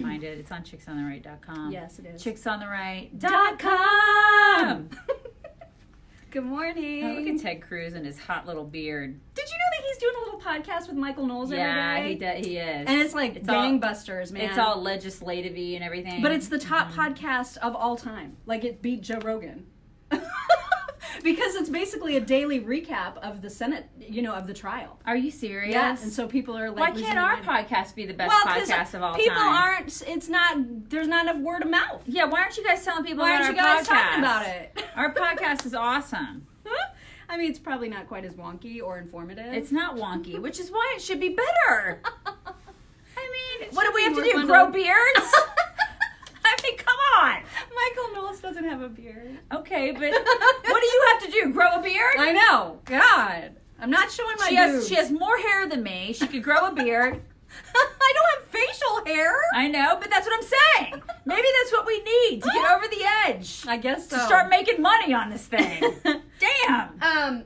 Find it. It's on chicksontheright.com. Yes, it is. Chicksontheright.com. Good morning. Oh, look at Ted Cruz and his hot little beard. Did you know that he's doing a little podcast with Michael Knowles every day? Yeah, he is. And it's like gangbusters, man. It's all legislative-y and everything. But it's the top podcast of all time. Like, it beat Joe Rogan. Because it's basically a daily recap of the Senate, of the trial. Are you serious? Yeah, and so people are like... Why can't our podcast be the best podcast of all people time? There's not enough word of mouth. Yeah, why aren't you guys telling people why about aren't our you guys podcast? talking about it? Our podcast is awesome. I mean, it's probably not quite as wonky or informative. It's not wonky, which is why it should be better. I mean, what do we have to do? more Grow fun beards? I mean, come on. Michael Knowles doesn't have a beard. Okay, but what do you have to do? Grow a beard? I know. God. I'm not showing my boobs. She has more hair than me. She could grow a beard. I don't have facial hair. I know, but that's what I'm saying. Maybe that's what we need to get over the edge. I guess so. To start making money on this thing. Damn.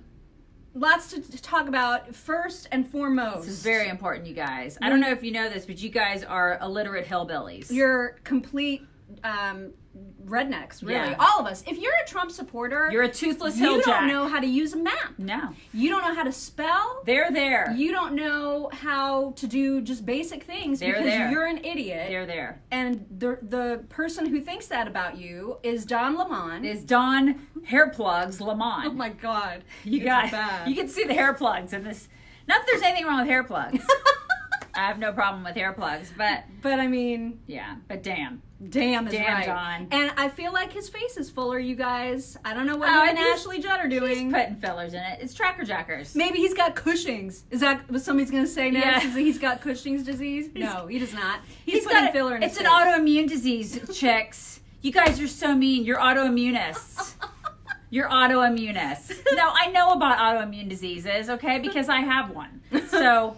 Lots to talk about. First and foremost, this is very important, you guys. I don't know if you know this, but you guys are illiterate hillbillies. You're complete rednecks, really. Yeah. All of us. If you're a Trump supporter, You're a toothless you hilljack. don't know how to use a map. No. You don't know how to spell. They're there. You don't know how to do just basic things They're because there. you're an idiot. They're there. And the person who thinks that about you is Don Lemon. Is Don Hair Plugs Lamont. Oh my God. You can see the hair plugs in this. Not that there's anything wrong with hair plugs. I have no problem with hair plugs, but I mean, yeah, but damn. Damn is Damn, right. Don. And I feel like his face is fuller, you guys. I don't know what him and Ashley Judd are doing. He's putting fillers in it. It's Tracker Jackers. Maybe he's got Cushing's. Is that what somebody's going to say next? Yeah. Is that he's got Cushing's disease? No, he does not. He's putting filler in his It's face. an autoimmune disease, chicks. You guys are so mean. You're autoimmunists. You're autoimmunists. No, I know about autoimmune diseases, okay, because I have one. So,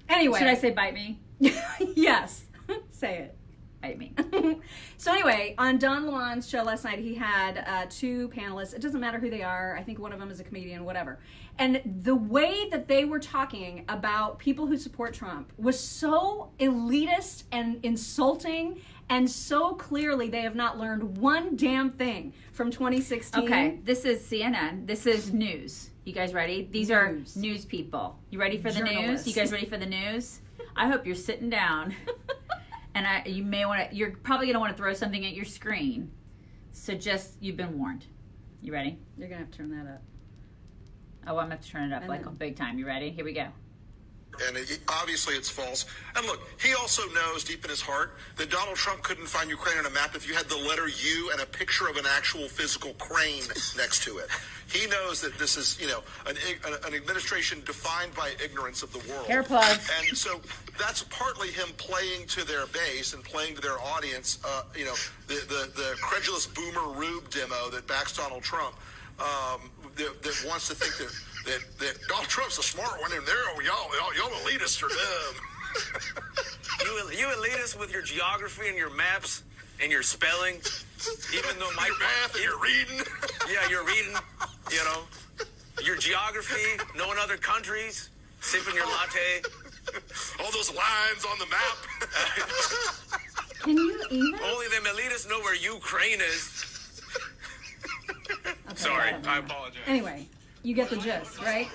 anyway. Should I say bite me? Yes. Say it. Bite me. So anyway, on Don Lemon's show last night, he had two panelists. It doesn't matter who they are. I think one of them is a comedian, whatever. And the way that they were talking about people who support Trump was so elitist and insulting, and so clearly they have not learned one damn thing from 2016. Okay, this is CNN. This is news. You guys ready? These are news people. You ready for the news? You guys ready for the news? I hope you're sitting down. And you're probably going to want to throw something at your screen. So you've been warned. You ready? You're going to have to turn that up. Oh, I'm going to have to turn it up big time. You ready? Here we go. And obviously it's false. And look, he also knows deep in his heart that Donald Trump couldn't find Ukraine on a map if you had the letter U and a picture of an actual physical crane next to it. He knows that this is, an administration defined by ignorance of the world. Hair plugs. And so that's partly him playing to their base and playing to their audience, the credulous boomer rube demo that backs Donald Trump, that wants to think that Donald Trump's a smart one, and y'all elitists are dumb. you elitists with your geography and your maps and your spelling, even though my math and your reading. Yeah, you're reading. Your geography, knowing other countries, sipping your latte. All those lines on the map. Can you even? Only them elitists know where Ukraine is. Okay, Sorry, I apologize. Anyway. You get the gist, right?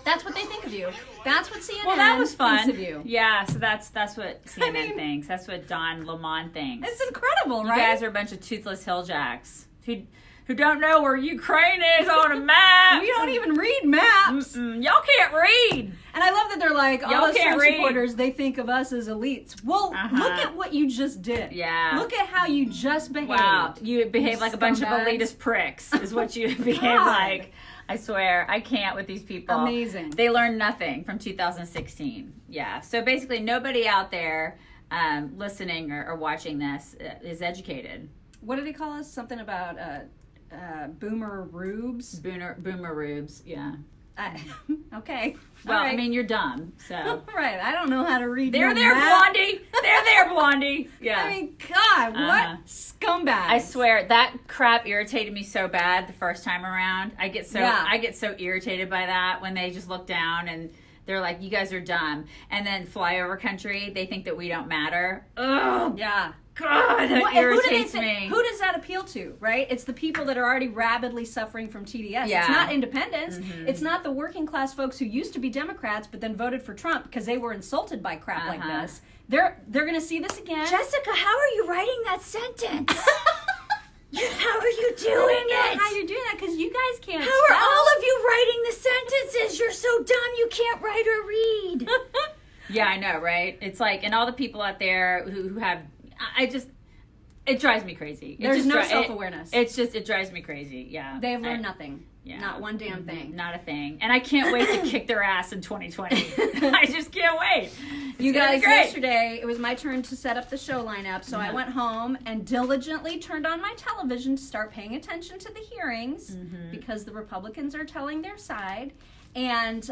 That's what they think of you. That's what CNN Well, that was fun. thinks of you. Yeah, so that's what CNN thinks. That's what Don Lemon thinks. It's incredible, right? You guys are a bunch of toothless hilljacks who don't know where Ukraine is on a map. We don't even read maps. Y'all can't read. And I love that they're like, all Y'all those can't Trump read. supporters, they think of us as elites. Well, look at what you just did. Yeah. Look at how you just behaved. Wow, you behave like a bunch of scumbags. elitist pricks is what you behave like. I swear, I can't with these people. Amazing. They learned nothing from 2016. Yeah. So basically, nobody out there listening or watching this is educated. What did he call us? Something about boomer rubes? Boomer rubes, yeah. Okay. Well, All right. I mean, you're dumb, so. Right. I don't know how to read They're no there, map. Blondie. They're there, Blondie. Yeah. I mean, God, what scumbags. I swear that crap irritated me so bad the first time around. I get so irritated by that when they just look down and They're like, you guys are dumb. And then flyover country, they think that we don't matter. Oh, Yeah. God, that irritates me. Who does that appeal to, right? It's the people that are already rabidly suffering from TDS. Yeah. It's not independents. It's not the working class folks who used to be Democrats but then voted for Trump because they were insulted by crap like this. They're going to see this again. Jessica, how are you writing that sentence? How are you doing it? How you're doing that because you guys can't How spell. are all of you writing the sentences? You're so dumb you can't write or read. Yeah, I know, right? It's like, and all the people out there who have, it drives me crazy. There's no self-awareness. It drives me crazy, yeah. They have learned nothing. Yeah. Not one damn thing. Not a thing. And I can't wait to kick their ass in 2020. I just can't wait. You guys, yesterday, it was my turn to set up the show lineup, so I went home and diligently turned on my television to start paying attention to the hearings because the Republicans are telling their side. And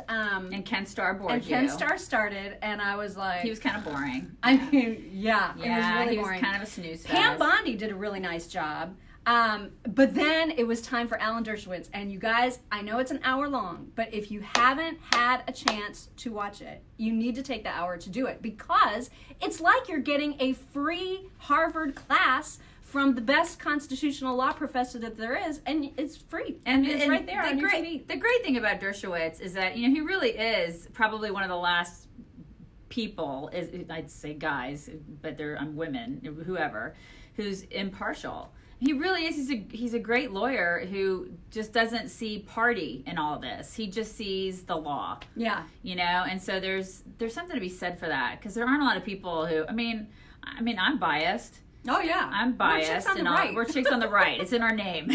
Ken Starr bored and you. Ken Starr started, and I was like... He was kind of boring. I mean, yeah, it was really he boring. was kind of a snooze Pam fest. Bondi did a really nice job. But then it was time for Alan Dershowitz. And you guys, I know it's an hour long, but if you haven't had a chance to watch it, you need to take the hour to do it because it's like you're getting a free Harvard class from the best constitutional law professor that there is, and it's free. And it's right there on your TV. The great thing about Dershowitz is that, he really is probably one of the last people, I'd say guys, but I'm women, whoever, who's impartial. He really is. He's a great lawyer who just doesn't see party in all this. He just sees the law. Yeah. And so there's something to be said for that because there aren't a lot of people who. I mean, I'm biased. Oh yeah, I'm biased. We're chicks on the right. We're chicks on the right. It's in our name.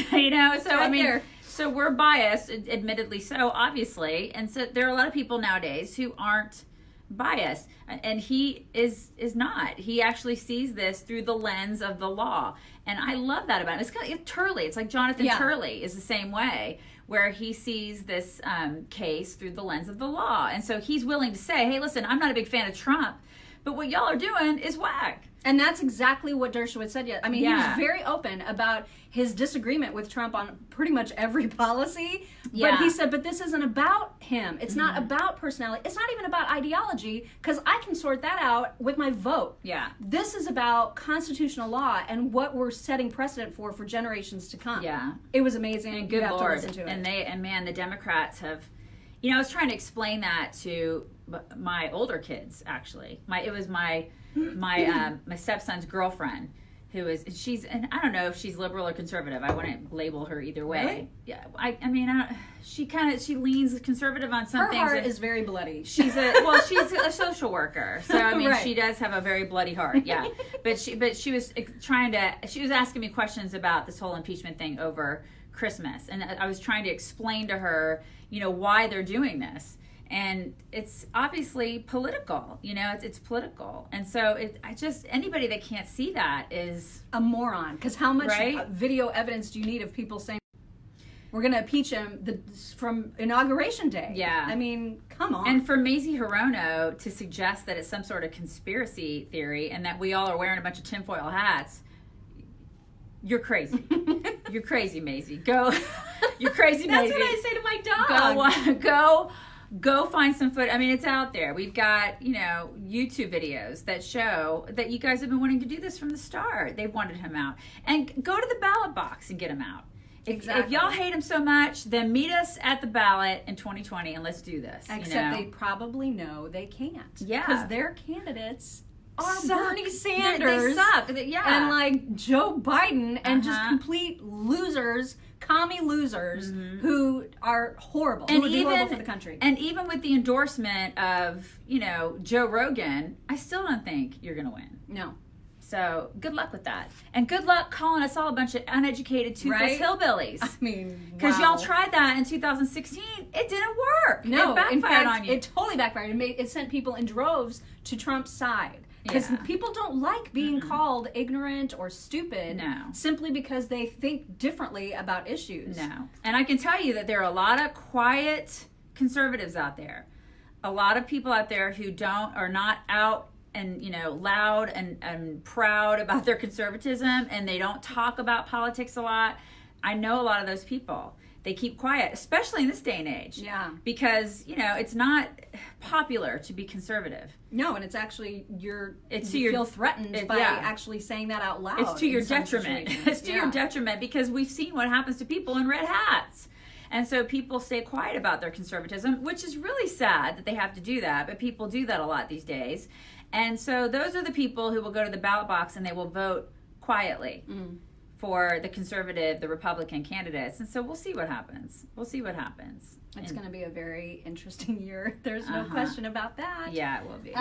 So so we're biased, admittedly so, obviously, and so there are a lot of people nowadays who aren't biased, and he is not. He actually sees this through the lens of the law, and I love that about him. It's kind of Turley. It's like Jonathan Turley is the same way, where he sees this case through the lens of the law, and so he's willing to say, "Hey, listen, I'm not a big fan of Trump, but what y'all are doing is whack." And that's exactly what Dershowitz said. I mean, he was very open about his disagreement with Trump on pretty much every policy. But he said, but this isn't about him. It's not about personality. It's not even about ideology, because I can sort that out with my vote. Yeah. This is about constitutional law and what we're setting precedent for generations to come. Yeah. It was amazing. And good you have Lord. to listen to it. And man, the Democrats have, I was trying to explain that to my older kids, actually. It was my stepson's girlfriend, she's, and I don't know if she's liberal or conservative. I wouldn't label her either way. Really? Yeah, I mean, she leans conservative on some things. Her heart is very bloody. She's a social worker, so I mean, she does have a very bloody heart. Yeah, but she was asking me questions about this whole impeachment thing over Christmas, and I was trying to explain to her, why they're doing this. And it's obviously political, it's political. And so anybody that can't see that is a moron. Because how much video evidence do you need of people saying, we're going to impeach him from Inauguration Day? Yeah. I mean, come on. And for Maisie Hirono to suggest that it's some sort of conspiracy theory and that we all are wearing a bunch of tinfoil hats, you're crazy. You're crazy, Maisie. Go. You're crazy, Maisie. That's what I say to my dog. Go find some footage. I mean, it's out there. We've got, YouTube videos that show that you guys have been wanting to do this from the start. They've wanted him out. And go to the ballot box and get him out. If y'all hate him so much, then meet us at the ballot in 2020 and let's do this. Except they probably know they can't. Yeah. Because their candidates are suck. Bernie Sanders. They suck. Yeah. And Joe Biden and just complete losers, commie losers who are horrible. And who would be horrible for the country. And even with the endorsement of, Joe Rogan, I still don't think you're going to win. No. So good luck with that. And good luck calling us all a bunch of uneducated toothless hillbillies. I mean, because y'all tried that in 2016. It didn't work. No, it backfired on you. It totally backfired. It sent people in droves to Trump's side. Because people don't like being called ignorant or stupid simply because they think differently about issues. No. And I can tell you that there are a lot of quiet conservatives out there. A lot of people out there who are not out and, loud and proud about their conservatism, and they don't talk about politics a lot. I know a lot of those people. they keep quiet, especially in this day and age. Yeah. Because, it's not popular to be conservative. No, and it's actually you your feel threatened by actually saying that out loud. It's to your some detriment. situations. It's to your detriment because we've seen what happens to people in red hats. And so people stay quiet about their conservatism, which is really sad that they have to do that, but people do that a lot these days. And so those are the people who will go to the ballot box and they will vote quietly for the conservative, the Republican candidates. And so we'll see what happens. It's going to be a very interesting year. There's no question about that. Yeah, it will be.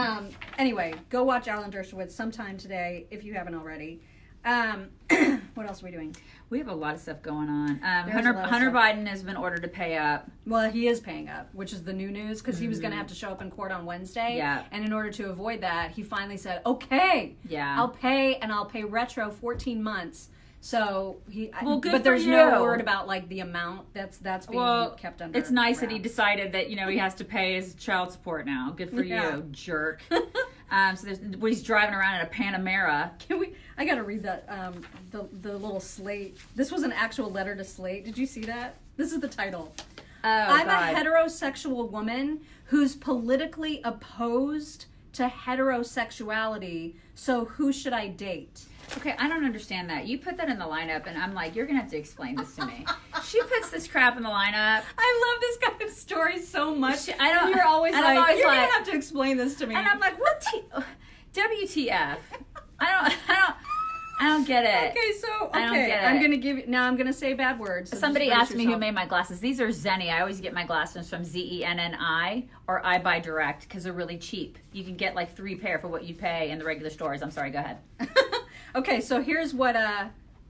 Anyway, go watch Alan Dershowitz sometime today if you haven't already. What else are we doing? We have a lot of stuff going on. There's a lot of Hunter stuff. Biden has been ordered to pay up. Well, he is paying up, which is the new news, because he was going to have to show up in court on Wednesday. Yeah. And in order to avoid that, he finally said, okay, Yeah. I'll pay, and I'll pay retro 14 months. So Well, good but there's for no you. word about like the amount that's being kept under. It's nice that he wraps. decided that he has to pay his child support now. Good for Yeah. you, jerk. So he's driving around in a Panamera. I got to read that the little Slate. This was an actual letter to Slate. Did you see that? This is the title. I'm God. a heterosexual woman who's politically opposed to heterosexuality. So who should I date? Okay, I don't understand that. You put that in the lineup, and I'm like, you're gonna have to explain this to me. She puts this crap in the lineup. I love this guy's story so much. I don't. You're always and like, I'm always you're like, gonna have to explain this to me. and I'm like, what? WTF? I don't get it. Okay, so I don't get it. I'm gonna say bad words. So Somebody just brace asked me who yourself. made my glasses. These are Zenni. I always get my glasses from Zenni, or I buy direct because they're really cheap. You can get like 3 pair for what you pay in the regular stores. I'm sorry. Go ahead. Okay, so here's what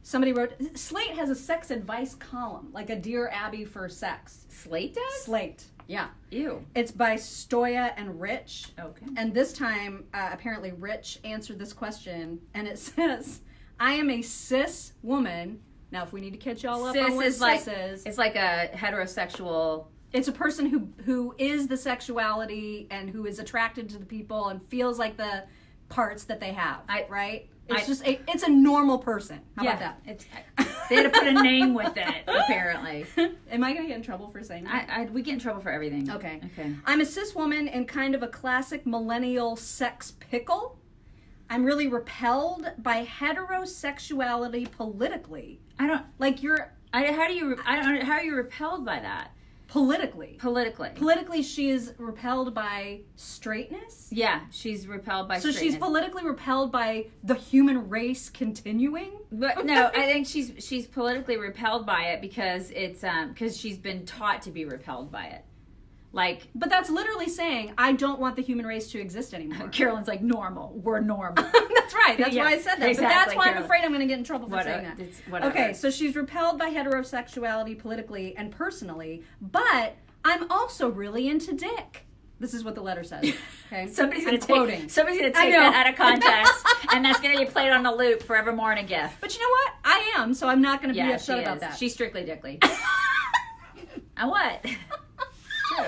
somebody wrote. Slate has a sex advice column, like a Dear Abby for sex. Slate does? Slate, yeah. Ew. It's by Stoya and Rich. Okay. And this time, apparently, Rich answered this question, and it says, "I am a cis woman." Now, if we need to catch y'all up on what cis is, it's like a heterosexual. it's a person who is the sexuality and who is attracted to the people and feels like the parts that they have. Right? It's a normal person. How about that? They had to put a name with it, apparently. Am I going to get in trouble for saying that? We get in trouble for everything. Okay. Okay. I'm a cis woman in kind of a classic millennial sex pickle. I'm really repelled by heterosexuality politically. I don't Like you're how are you repelled by that? politically. Politically, She is repelled by straightness. yeah, she's repelled by. So she's straightness. politically repelled by the human race continuing. But no, I think she's politically repelled by it because it's because she's been taught to be repelled by it. Like But that's literally saying, I don't want the human race to exist anymore. Carolyn's like normal. We're normal. That's right. That's Yeah, why I said that. exactly, But that's why Carolyn. I'm afraid I'm going to get in trouble for saying that. It's whatever. Okay, so she's repelled by heterosexuality politically and personally, but I'm also really into dick. This is what the letter says. Okay, Somebody's gonna quoting. take I know. that out of context, and that's gonna get played on a loop forevermore in a GIF. But you know what? I am, so I'm not going to be Yeah, upset she about is. that. She's strictly dickly. And what? True.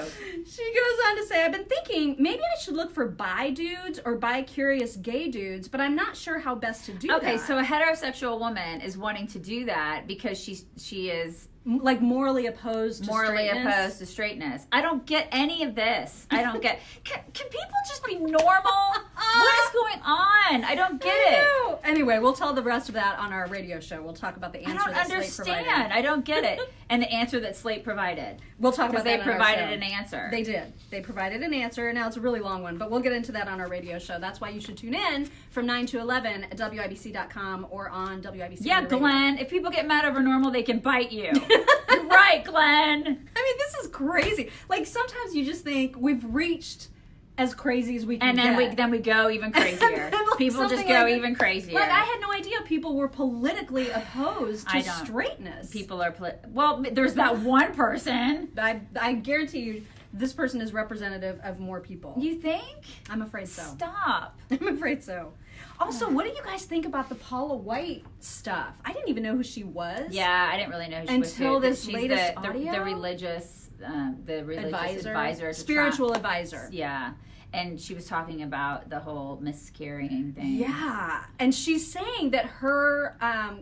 She goes on to say, I've been thinking maybe I should look for bi dudes or bicurious gay dudes, but I'm not sure how best to do that. Okay, so a heterosexual woman is wanting to do that because she is like morally opposed to straightness? opposed to straightness. I don't get any of this. I don't get. Can people just be normal? What is going on? I don't get it. Anyway, we'll tell the rest of that on our radio show. We'll talk about the I answer don't that Slate understand. provided. I don't get it. And the answer that Slate provided. We'll talk about Because that they on our provided show. an answer. They did. They provided an answer. Now it's a really long one, but we'll get into that on our radio show. That's why you should tune in from 9 to 11 at WIBC.com or on WIBC. Yeah, Radio. Glenn. If people get mad over normal, they can bite you. You're right, Glenn. I mean, this is crazy. Like sometimes you just think we've reached as crazy as we can And then we go even crazier. Like People just something go like- even crazier. Like I had no idea people were politically opposed to I don't. straightness. People are well. There's that one person. I guarantee you, this person is representative of more people. You think? I'm afraid so. Stop. I'm afraid so. Also, what do you guys think about the Paula White stuff? I didn't even know who she was. Yeah, I didn't really know who she was. Until this She's latest the audio? religious, advisor, to spiritual Trump. advisor. Yeah, And she was talking about the whole miscarrying thing. Yeah. And she's saying that her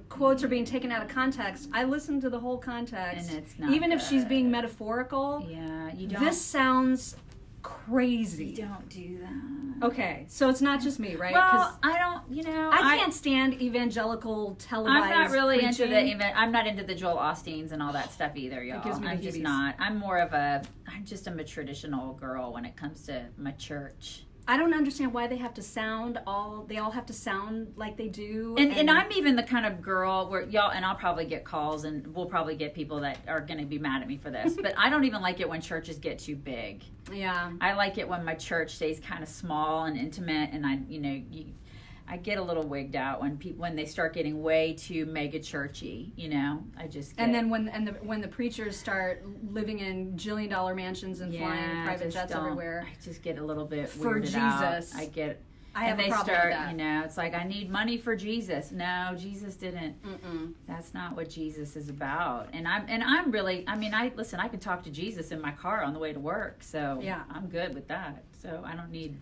quotes are being taken out of context. I listened to the whole context. And it's not even if she's good. being metaphorical. Yeah, you don't. This sounds crazy. You don't do that. Okay, so it's not just me, right? Well, I don't, you know. I can't stand evangelical televised I'm not really preaching. I'm not into the Joel Osteens and all that stuff either, y'all. gives me I'm the just heebies. not. I'm just a traditional girl when it comes to my church. I don't understand why they have to they all have to sound like they do. And I'm even the kind of girl where y'all, and I'll probably get calls and we'll probably get people that are going to be mad at me for this, but I don't even like it when churches get too big. Yeah. I like it when my church stays kind of small and intimate, and I get a little wigged out when they start getting way too mega churchy, I just get, And then when the preachers start living in $1,000,000,000 mansions and flying private jets everywhere. I just get a little bit For weirded out. Jesus. I have a problem with that. It's like, I need money for Jesus. No, Jesus didn't. That's not what Jesus is about. And I'm really, I can talk to Jesus in my car on the way to work. So yeah. I'm good with that. So I don't need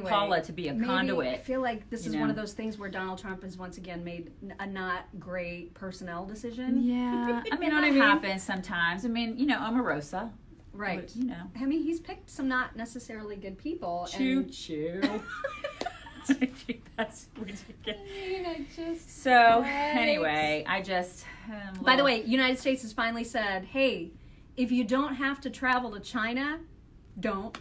Paula to be a conduit. I feel like this is one of those things where Donald Trump has once again made a not great personnel decision. Yeah. That happens sometimes. Omarosa. Right. But, he's picked some not necessarily good people. Choo-choo. That's ridiculous. So, anyway, By the way, United States has finally said, hey, if you don't have to travel to China, don't.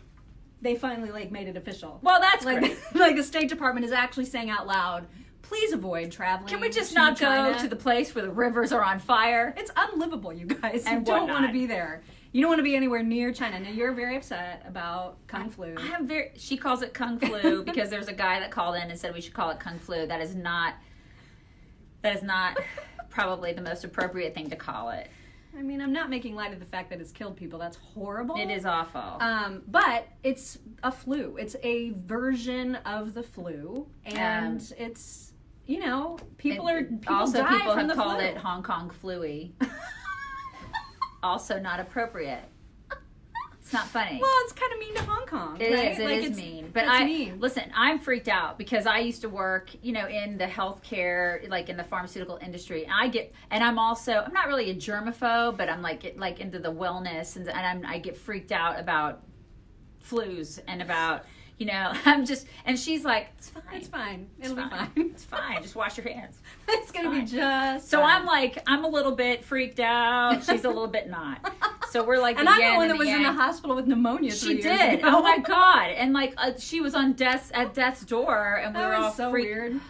They finally made it official. Well, that's great. The State Department is actually saying out loud, please avoid traveling. Can we just to not China. go to the place where the rivers are on fire? It's unlivable, you guys. And you don't want to whatnot. be there. You don't want to be anywhere near China. Now, you're very upset about Kung Flu. She calls it Kung Flu because there's a guy that called in and said we should call it Kung Flu. That is not probably the most appropriate thing to call it. I'm not making light of the fact that it's killed people. That's horrible. It is awful. But it's a flu. It's a version of the flu. And it's, people people die people from have the called flu. it Hong Kong Fluey. Also not appropriate. It's not funny. Well, it's kind of mean to Hong Kong. It right? is. It is mean. But mean. Listen, I'm freaked out because I used to work, in the healthcare, in the pharmaceutical industry. And I'm not really a germaphobe, but I'm like into the wellness, and I get freaked out about flus and about, and she's like, it's fine. It's fine. It'll be fine. It's fine. Just wash your hands. It's going to be just So fine. I'm a little bit freaked out. She's a little bit not. So we're like, and I'm the one that was in the hospital with pneumonia. She 3 years did. ago. Oh my God. And she was at death's door, and we That were all was so weird. You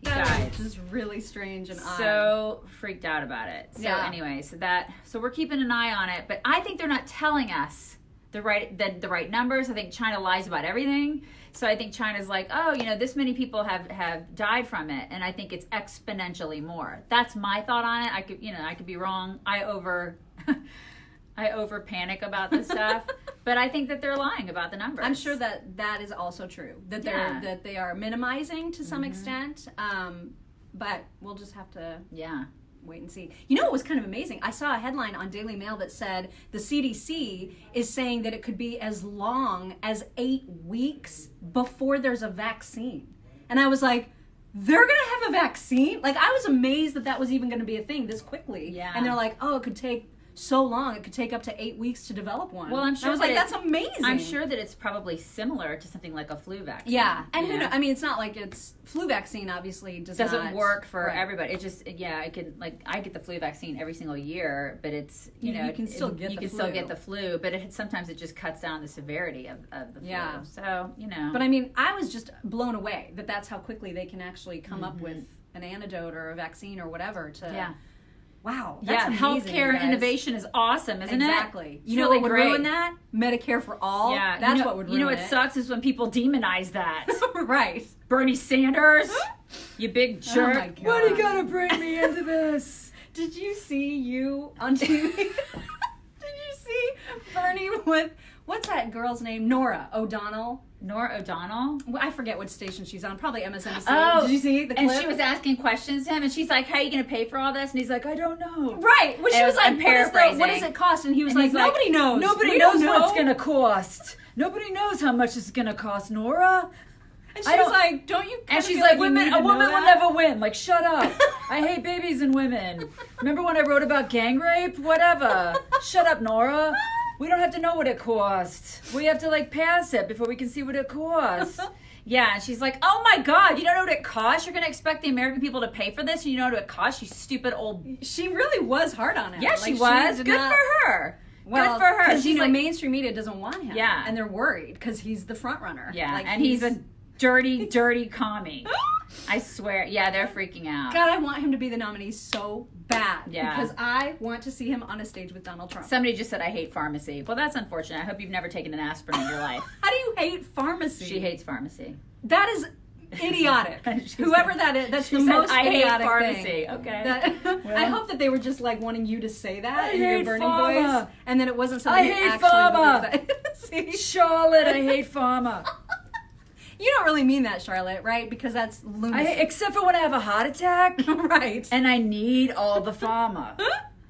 That guys. was just really strange and odd. So freaked out about it. So Yeah. anyway, so we're keeping an eye on it, but I think they're not telling us the right numbers. I think China lies about everything. So I think China's like, oh, this many people have died from it, and I think it's exponentially more. That's my thought on it. I could be wrong. I over panic about this stuff, but I think that they're lying about the numbers. I'm sure that is also true. That they are minimizing to some extent. But we'll just have to wait and see. It was kind of amazing. I saw a headline on Daily Mail that said the CDC is saying that it could be as long as 8 weeks before there's a vaccine. And I was like, they're going to have a vaccine? I was amazed that was even going to be a thing this quickly. Yeah. And they're like, oh, it could take so long. It could take up to 8 weeks to develop one. Well, I'm sure I was like, that's amazing. I'm sure that it's probably similar to something like a flu vaccine. Yeah, and who knows? It's not like it's flu vaccine. Obviously, doesn't not work for right. everybody. It just I could I get the flu vaccine every single year, but it's you can still get the flu, but sometimes it just cuts down the severity of the flu. Yeah. So But I was just blown away that that's how quickly they can actually come up with an antidote or a vaccine or whatever to. Yeah. Wow. That's amazing, healthcare guys. innovation is awesome, isn't it? Exactly. You know what would ruin that? Medicare for all. Yeah. That's what would ruin it. What sucks is when people demonize that. Right. Bernie Sanders, you big jerk. Oh my God. Why do you gotta bring me into this? Did you see you on TV? Did you see Bernie with, what's that girl's name? Norah ODonnell. Norah ODonnell. Well, I forget what station she's on. Probably MSNBC. Oh, did you see the clip? And she was asking questions to him, and she's like, "How are you going to pay for all this?" And he's like, "I don't know." Right. Well, she was like, paraphrasing. what does it cost? And he was And like, he's like, nobody knows. Nobody We knows don't what know. it's going to cost. Nobody knows how much it's going to cost, Norah. And she was like, don't you? And she's feel like, you women, need a to woman know will that?" never win. Like, shut up. I hate babies and women. Remember when I wrote about gang rape? Whatever. Shut up, Norah. We don't have to know what it costs. We have to, like, pass it before we can see what it costs. Yeah, and she's like, oh my God, you don't know what it costs? You're going to expect the American people to pay for this and you know what it costs? You stupid old... She really was hard on him. Yeah, Like, she was. did Good not- for her. Well, good for her. Because, She's like, mainstream media doesn't want him. Yeah. And they're worried because he's the front runner. yeah, Like, and he's a dirty, dirty commie. I swear. Yeah, they're freaking out. God, I want him to be the nominee so bad. Yeah. Because I want to see him on a stage with Donald Trump. Somebody just said, I hate pharmacy. Well, that's unfortunate. I hope you've never taken an asprin in your life. How do you hate pharmacy? She hates pharmacy. That is idiotic. Whoever that is, that's She the said, most I hate idiotic pharmacy. thing. Okay. That, Well. I hope that they were just like wanting you to say that I in your hate burning pharma. voice, and then it wasn't something I you hate actually pharma. believed that. See? Charlotte, I hate pharma. You don't really mean that, Charlotte, right? Because that's lunacy. Except for when I have a heart attack right. and I need all the pharma.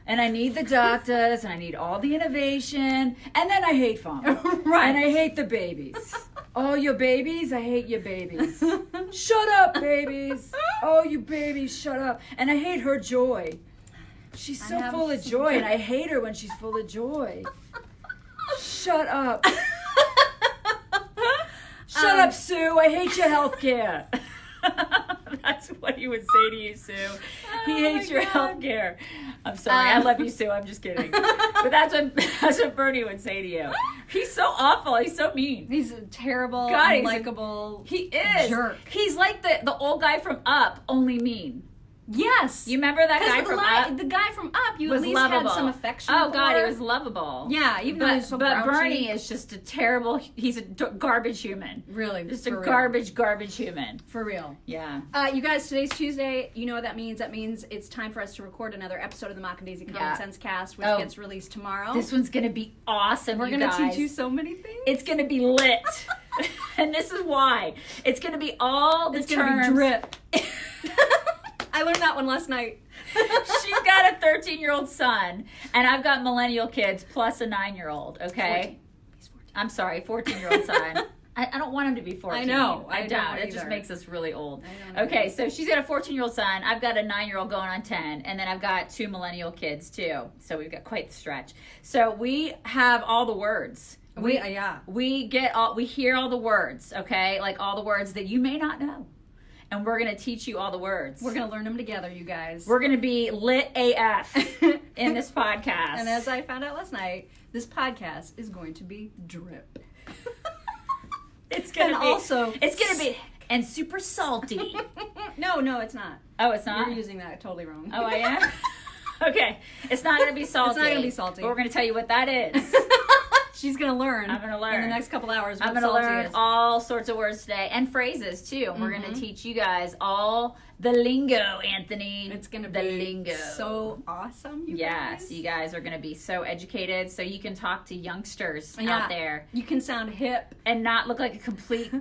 And I need the doctors, and I need all the innovation, and then I hate pharma. Right. And I hate the babies. Oh, your babies? I hate your babies. Shut up, babies. Oh, you babies, shut up. And I hate her joy. She's so have full of some joy, joy. and I hate her when she's full of joy. Shut up. Shut up, Sue. I hate your health care. That's what he would say to you, Sue. He hates your health care. I'm sorry. I love you, Sue. I'm just kidding. But that's what Bernie would say to you. He's so awful. He's so mean. He's a terrible, God, he's a- unlikable. He is. Jerk. He's like the old guy from Up, only mean. Yes. You remember that guy from Up? The guy from Up, you Was at least lovable. had some affection. Oh God, he for. was lovable. Yeah, even though he's so but grouchy. Bernie is just a terrible. He's a garbage human. Really, Just for a real. garbage human. For real. Yeah. You guys, today's Tuesday. You know what that means. That means it's time for us to record another episode of the Mock and Daisy Common Yeah. Sense Cast, which Oh. gets released tomorrow. This one's gonna be awesome. We're you going to guys. teach you so many things. It's gonna be lit, and this is why. It's gonna be all the It's terms. going to be drip. I learned that one last night. She's got a 13-year-old son, and I've got millennial kids plus a 9-year-old. Okay. 14. He's 14. I'm sorry, 14-year-old son. I don't want him to be 14. I know. I I don't. don't It just either. makes us really old. I don't Okay, so she's got a 14-year-old son. I've got a 9-year-old going on 10, and then I've got 2 millennial kids too. So we've got quite the stretch. So we have all the words. Yeah. We hear all the words, okay? Like all the words that you may not know. And we're going to teach you all the words. We're going to learn them together, you guys. We're going to be lit AF in this podcast. And as I found out last night, this podcast is going to be drip. it's going to and be also- it's going to be and super salty. No, it's not. Oh, it's not? You're using that totally wrong. Oh, I am? Okay. It's not going to be salty. It's not gonna be salty. But we're going to tell you what that is. She's going to learn. I'm gonna learn. In the next couple hours what I'm going to salty learn is. all sorts of words today and phrases too. And we're going to teach you guys all the lingo, Anthony. It's going to the be lingo. so awesome, you Yes, guys. you guys are going to be so educated so you can talk to youngsters Yeah. out there You can sound hip. and not look like a complete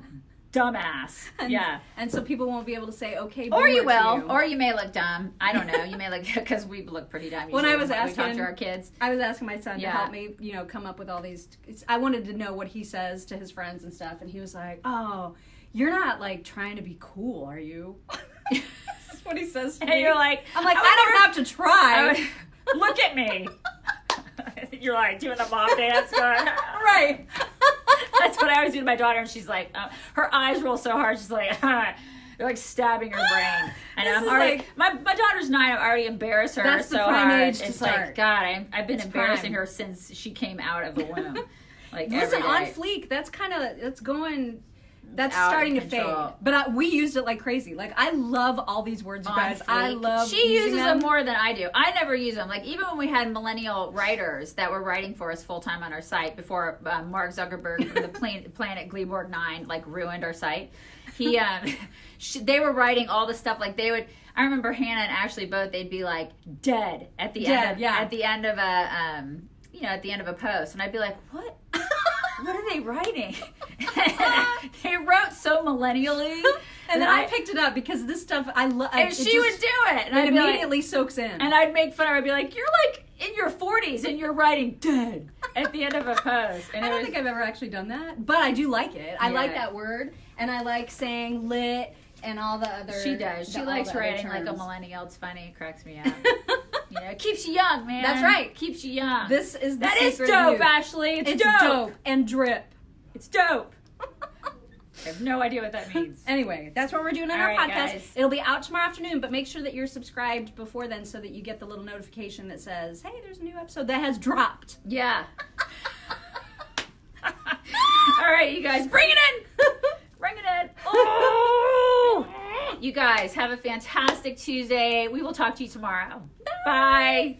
dumbass. And, Yeah. And so people won't be able to say, okay, Or you boomer to will, you. or you may look dumb. I don't know. You may look, because we look pretty dumb. When I usually was we talk asking- to our kids. I was asking my son Yeah. to help me, come up with all these. I wanted to know what he says to his friends and stuff, and he was like, "Oh, you're not like trying to be cool, are you?" That's what he says to me. And you're like, I'm like, I I don't have to try. look at me. You're like doing the mom dance going, Right. That's what I always do to my daughter, and she's like, her eyes roll so hard, she's like, they're like stabbing her brain. And This I'm is already, my daughter's 9, I've already embarrassed her That's the so prime hard. age to It's start. like, God, I've been It's embarrassing prime. her since she came out of the womb. Like, Listen, every on day. fleek. That's Out of starting to control. fade. But we used it like crazy. Like, I love all these words, you On guys. I fleek. love She using uses them. them more than I do. I never use them. Like, even when we had millennial writers that were writing for us full time on our site before Mark Zuckerberg from the Planet Gleeborg 9 like ruined our site. He they were writing all the stuff. Like, they would. I remember Hannah and Ashley both. They'd be like dead at the end of yeah. at the end of a at the end of a post, and I'd be like, what? what are they writing? They wrote so millennially. And then I picked it up because this stuff I love. And she would do it. And it I'd be immediately soaks in. And I'd make fun of her. I'd be like, you're like in your 40s and you're writing dead at the end of a post. And I don't think I've ever actually done that, but I do like it. I like that word, and I like saying lit and all the other. She does. She likes writing like a millennial. It's funny. It cracks me up. You know, it keeps you young, man. That's right. Keeps you young. This is the that is secret dope, move. Ashley. It's dope and drip. It's dope. I have no idea what that means. Anyway, that's what we're doing on our right, podcast. guys. It'll be out tomorrow afternoon, but make sure that you're subscribed before then so that you get the little notification that says, hey, there's a new episode that has dropped. Yeah. All right, you guys, bring it in. Bring it in. Oh! You guys, have a fantastic Tuesday. We will talk to you tomorrow. Bye.